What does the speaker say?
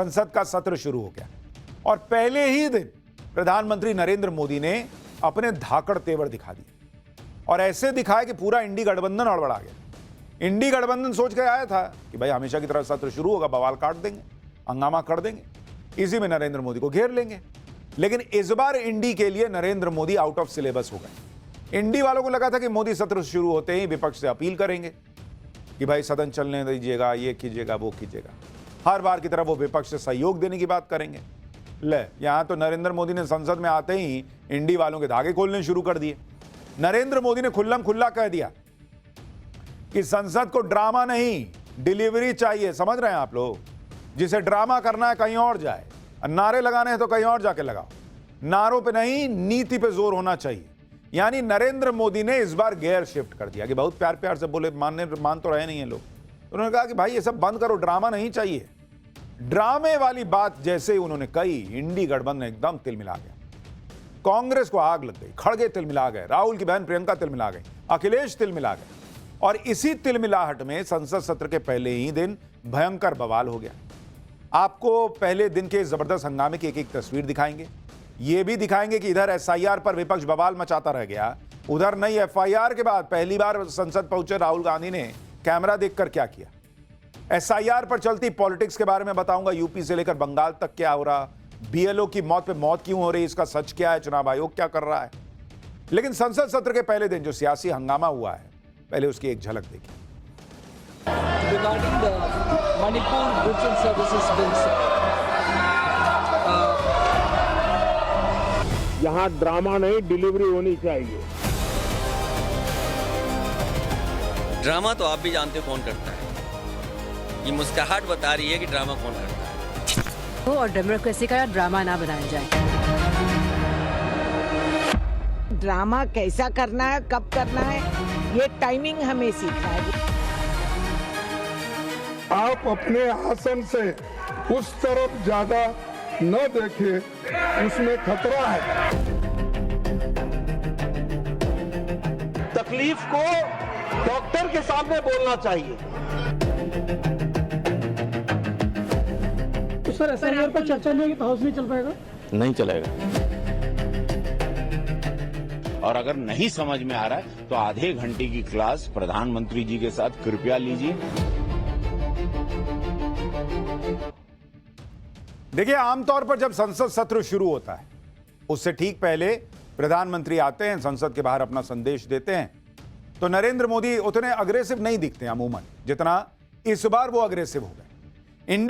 संसद का सत्र शुरू हो गया और पहले ही दिन प्रधानमंत्री नरेंद्र मोदी ने अपने धाकड़ तेवर दिखा दिए और ऐसे दिखाया कि पूरा इंडी गठबंधन अड़बड़ा गया। इंडी गठबंधन सोच के आया था कि भाई हमेशा की तरह सत्र शुरू होगा, बवाल काट देंगे, हंगामा कर देंगे, इसी में नरेंद्र मोदी को घेर लेंगे। लेकिन इस बार इंडी के लिए Narendra Modi out of syllabus हो गए। इंडी वालों को लगा था कि मोदी सत्र शुरू होते ही विपक्ष से अपील करेंगे कि भाई सदन चलने दीजिएगा, ये कीजिएगा, वो कीजिएगा। हर बार की तरह वो विपक्ष से सहयोग देने की बात करेंगे। ले, यहां तो नरेंद्र मोदी ने संसद में आते ही इंडी वालों के धागे खोलने शुरू कर दिए। नरेंद्र मोदी ने खुल्लम खुल्ला कह दिया कि संसद को ड्रामा नहीं, डिलीवरी चाहिए। समझ रहे हैं आप लोग? जिसे ड्रामा करना है कहीं और जाए, नारे लगाने हैं तो कहीं और जाके लगाओ। नारों पे नहीं, नीति पे जोर होना चाहिए। यानी नरेंद्र मोदी ने इस बार गियर शिफ्ट कर दिया कि बहुत प्यार प्यार से बोले, मान तो रहे नहीं है लोग। उन्होंने कहा कि भाई ये सब बंद करो, ड्रामा नहीं चाहिए। ड्रामे वाली बात जैसे ही उन्होंने कही, इंडी गठबंधन एकदम तिलमिला गया। कांग्रेस को आग लग गई, खड़गे तिलमिला गए, राहुल की बहन प्रियंका तिलमिला गई, अखिलेश तिलमिला गए। और इसी तिलमिलाहट में संसद सत्र के पहले ही दिन भयंकर बवाल हो गया। आपको पहले दिन के जबरदस्त हंगामे की एक एक तस्वीर दिखाएंगे। यह भी दिखाएंगे कि इधर एसआईआर पर विपक्ष बवाल मचाता रह गया, उधर नई एफआईआर के बाद पहली बार संसद पहुंचे राहुल गांधी ने कैमरा देखकर क्या किया। एसआईआर पर चलती पॉलिटिक्स के बारे में बताऊंगा, यूपी से लेकर बंगाल तक क्या हो रहा, बीएलओ की मौत पे मौत क्यों हो रही, इसका सच क्या है, चुनाव आयोग क्या कर रहा है। लेकिन संसद सत्र के पहले दिन जो सियासी हंगामा हुआ है, पहले उसकी एक झलक देखिए। Regarding the Manipur Goods and Services Bills, यहाँ ड्रामा नहीं, डिलीवरी होनी चाहिए। ड्रामा तो आप भी जानते हो कौन करता है। ये मुस्कुराहट बता रही है कि ड्रामा कौन करता है। और डेमोक्रेसी का ड्रामा ना बनाया जाए। ड्रामा कैसा करना है, कब करना है, ये टाइमिंग हमें सीखा है। आप अपने आसन से उस तरफ ज्यादा न देखें, उसमें खतरा है। तकलीफ को डॉक्टर के सामने बोलना चाहिए। तो सर एसआईआर पर चर्चा नहीं होगी तो हाउस नहीं चल पाएगा? नहीं चलेगा। और अगर नहीं समझ में आ रहा है तो आधे घंटे की क्लास प्रधानमंत्री जी के साथ कृपया लीजिए। देखिए, आमतौर पर जब संसद सत्र शुरू होता है उससे ठीक पहले प्रधानमंत्री आते हैं, संसद के बाहर अपना संदेश देते हैं, तो नरेंद्र मोदी उतने अग्रेसिव नहीं दिखते अमूमन जितना इस बार वो अग्रेसिव हो गए। इंडिया